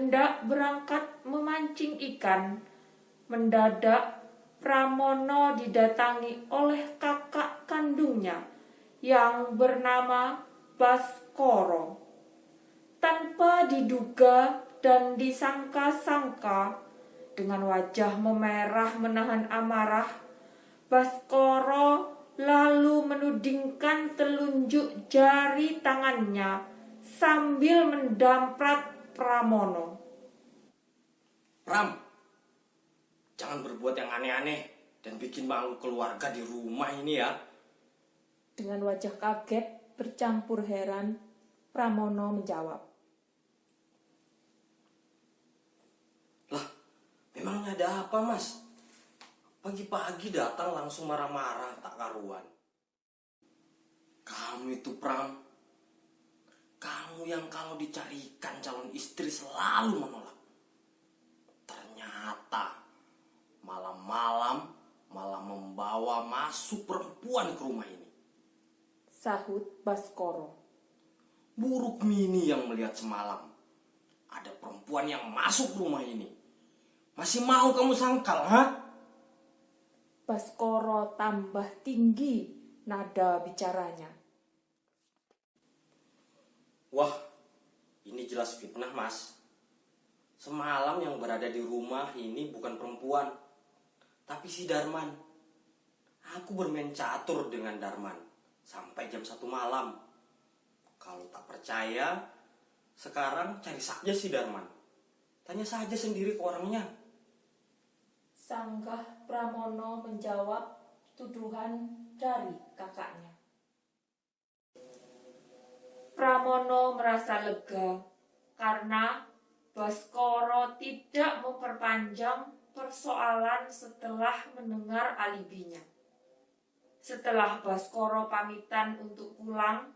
hendak berangkat memancing ikan, mendadak Pramono didatangi oleh kakak kandungnya yang bernama Baskoro. Tanpa diduga dan disangka-sangka, dengan wajah memerah menahan amarah, Baskoro lalu menudingkan telunjuk jari tangannya sambil mendamprat Pramono. Pram, jangan berbuat yang aneh-aneh dan bikin malu keluarga di rumah ini ya. Dengan wajah kaget bercampur heran, Pramono menjawab. Lah, memangnya ada apa, Mas? Pagi-pagi datang langsung marah-marah tak karuan. Kamu itu, Pram, kamu yang kalau dicarikan calon istri selalu menolak. Ternyata malam-malam malah membawa masuk perempuan ke rumah ini. Sahut Baskoro. Buruk Mini yang melihat semalam ada perempuan yang masuk rumah ini. Masih mau kamu sangkal, ha? Baskoro tambah tinggi nada bicaranya. Wah, ini jelas fitnah, Mas. Semalam yang berada di rumah ini bukan perempuan, tapi si Darman. Aku bermain catur dengan Darman sampai jam 1 malam. Kalau tak percaya, sekarang cari saja si Darman. Tanya saja sendiri ke orangnya. Sanggah Pramono menjawab tuduhan dari kakaknya. Pramono merasa lega karena Baskoro tidak memperpanjang persoalan setelah mendengar alibinya. Setelah Baskoro pamitan untuk pulang,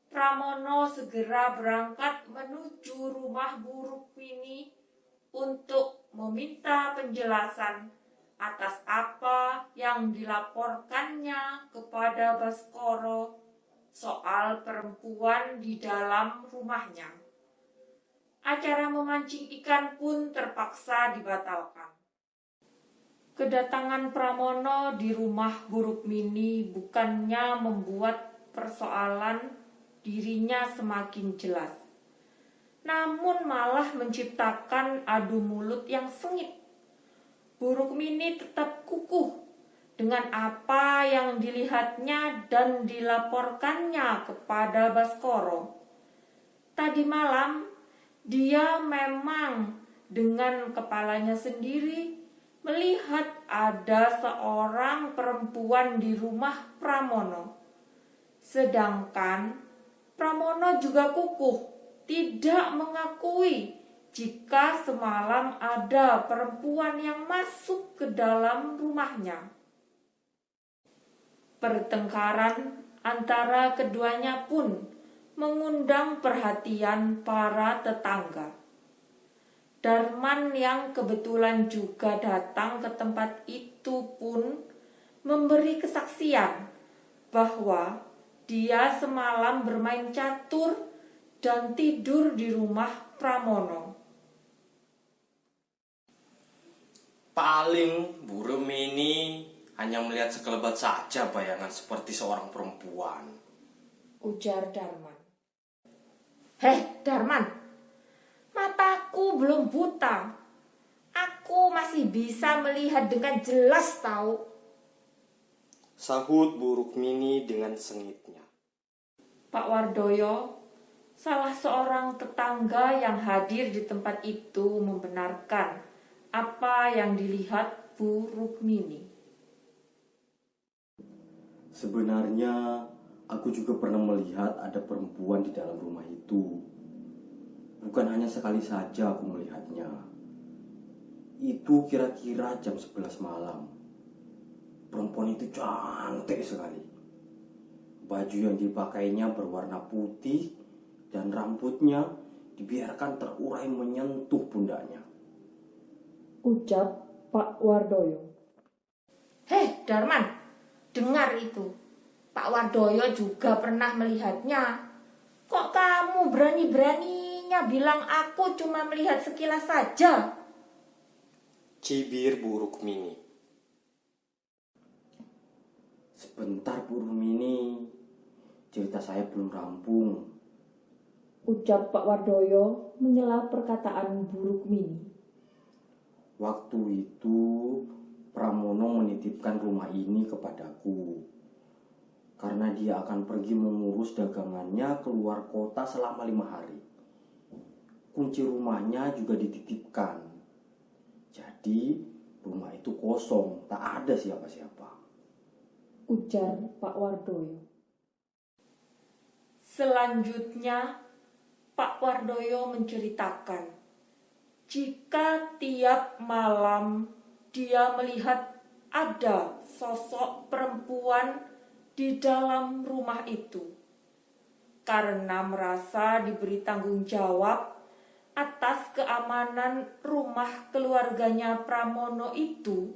Pramono segera berangkat menuju rumah Bu Rukmini untuk meminta penjelasan atas apa yang dilaporkannya kepada Baskoro soal perempuan di dalam rumahnya. Acara memancing ikan pun terpaksa dibatalkan. Kedatangan Pramono di rumah Bu Rukmini bukannya membuat persoalan dirinya semakin jelas, namun malah menciptakan adu mulut yang sengit. Bu Rukmini tetap kukuh dengan apa yang dilihatnya dan dilaporkannya kepada Baskoro. Tadi malam, dia memang dengan kepalanya sendiri melihat ada seorang perempuan di rumah Pramono. Sedangkan Pramono juga kukuh tidak mengakui jika semalam ada perempuan yang masuk ke dalam rumahnya. Pertengkaran antara keduanya pun mengundang perhatian para tetangga. Darman yang kebetulan juga datang ke tempat itu pun memberi kesaksian bahwa dia semalam bermain catur dan tidur di rumah Pramono. Paling Bu Rukmini hanya melihat sekelebat saja bayangan seperti seorang perempuan, ujar Darman. Heh, Darman, mataku belum buta. Aku masih bisa melihat dengan jelas tahu, sahut Bu Rukmini dengan sengitnya. Pak Wardoyo, salah seorang tetangga yang hadir di tempat itu, membenarkan apa yang dilihat Bu Rukmini. Sebenarnya aku juga pernah melihat ada perempuan di dalam rumah itu. Bukan hanya sekali saja aku melihatnya. Itu kira-kira jam 11 malam. Perempuan itu cantik sekali. Baju yang dipakainya berwarna putih dan rambutnya dibiarkan terurai menyentuh pundaknya, ucap Pak Wardoyo. Heh, Darman, dengar itu. Pak Wardoyo juga pernah melihatnya. Kok kamu berani-beraninya beraninya bilang aku cuma melihat sekilas saja? Cibir Bu Rukmini. Sebentar Bu Rumini, cerita saya belum rampung. Ucap Pak Wardoyo menyela perkataan Bu Rukmini. Waktu itu Pramono menitipkan rumah ini kepadaku karena dia akan pergi mengurus dagangannya keluar kota selama 5 hari. Kunci rumahnya juga dititipkan. Jadi rumah itu kosong, tak ada siapa-siapa. Ujar Pak Wardoyo. Selanjutnya Pak Wardoyo menceritakan jika tiap malam dia melihat ada sosok perempuan di dalam rumah itu. Karena merasa diberi tanggung jawab atas keamanan rumah keluarganya Pramono itu,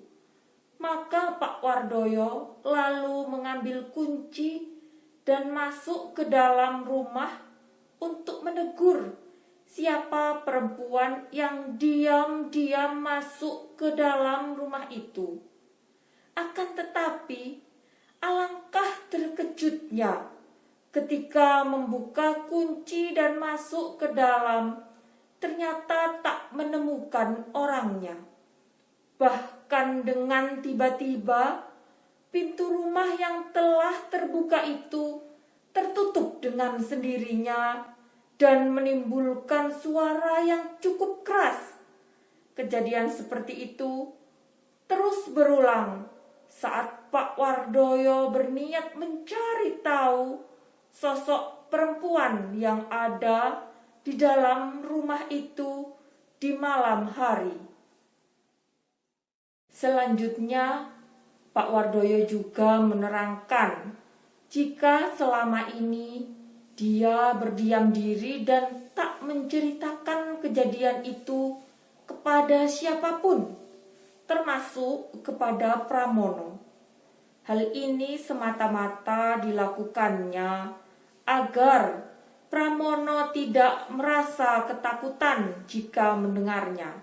maka Pak Wardoyo lalu mengambil kunci dan masuk ke dalam rumah untuk menegur siapa perempuan yang diam-diam masuk ke dalam rumah itu. Akan tetapi, alangkah terkejutnya ketika membuka kunci dan masuk ke dalam, ternyata tak menemukan orangnya. Bahkan dengan tiba-tiba, pintu rumah yang telah terbuka itu tertutup dengan sendirinya dan menimbulkan suara yang cukup keras. Kejadian seperti itu terus berulang saat Pak Wardoyo berniat mencari tahu sosok perempuan yang ada di dalam rumah itu di malam hari. Selanjutnya, Pak Wardoyo juga menerangkan jika selama ini dia berdiam diri dan tak menceritakan kejadian itu kepada siapapun, termasuk kepada Pramono. Hal ini semata-mata dilakukannya agar Pramono tidak merasa ketakutan jika mendengarnya,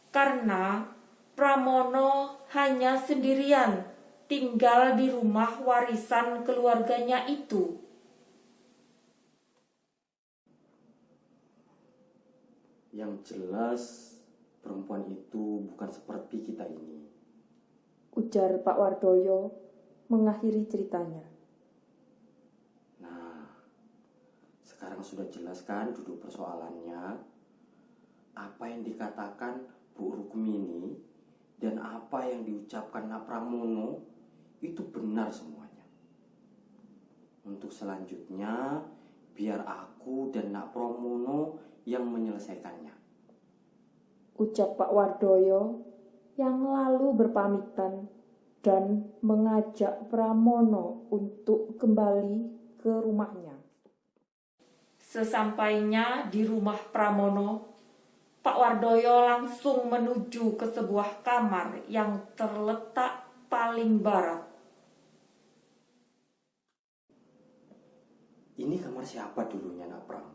karena Pramono hanya sendirian tinggal di rumah warisan keluarganya itu. Yang jelas perempuan itu bukan seperti kita ini. Ujar Pak Wardoyo mengakhiri ceritanya. Nah, sekarang sudah jelas kan duduk persoalannya. Apa yang dikatakan Bu Rukmini dan apa yang diucapkan Nak Pramono itu benar semuanya. Untuk selanjutnya, biar aku dan Nak Pramono yang menyelesaikannya. Ucap Pak Wardoyo yang lalu berpamitan dan mengajak Pramono untuk kembali ke rumahnya. Sesampainya di rumah Pramono, Pak Wardoyo langsung menuju ke sebuah kamar yang terletak paling barat. Ini kamar siapa dulunya, Nak Pram?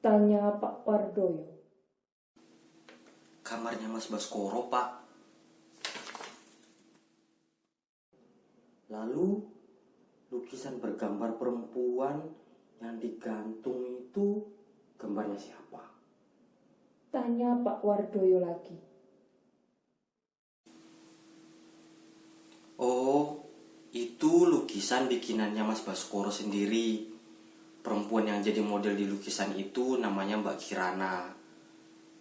Tanya Pak Wardoyo. Kamarnya Mas Baskoro, Pak. Lalu lukisan bergambar perempuan yang digantung itu gambarnya siapa? Tanya Pak Wardoyo lagi. Oh, itu lukisan bikinannya Mas Baskoro sendiri. Perempuan yang jadi model di lukisan itu namanya Mbak Kirana.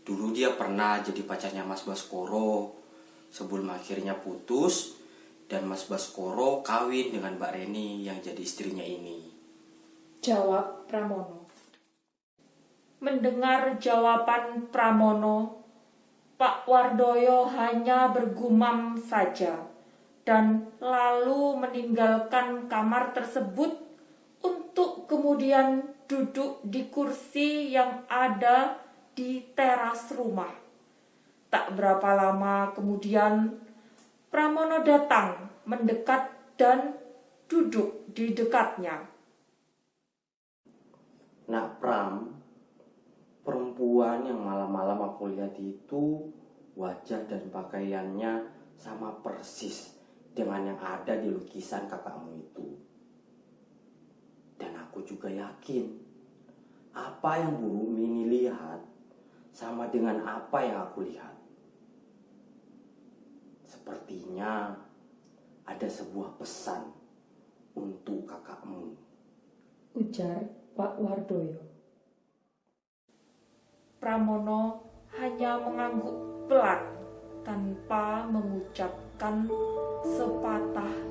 Dulu dia pernah jadi pacarnya Mas Baskoro sebelum akhirnya putus dan Mas Baskoro kawin dengan Mbak Reni yang jadi istrinya ini. Jawab Pramono. Mendengar jawaban Pramono, Pak Wardoyo hanya bergumam saja dan lalu meninggalkan kamar tersebut untuk kemudian duduk di kursi yang ada di teras rumah. Tak berapa lama kemudian, Pramono datang mendekat dan duduk di dekatnya. Nak Pram, Perempuan yang malam-malam aku lihat itu wajah dan pakaiannya sama persis dengan yang ada di lukisan kakakmu itu. Dan aku juga yakin apa yang Bu Mini lihat sama dengan apa yang aku lihat. Sepertinya ada sebuah pesan untuk kakakmu, ujar Pak Wardoyo. Pramono hanya mengangguk pelan tanpa mengucapkan sepatah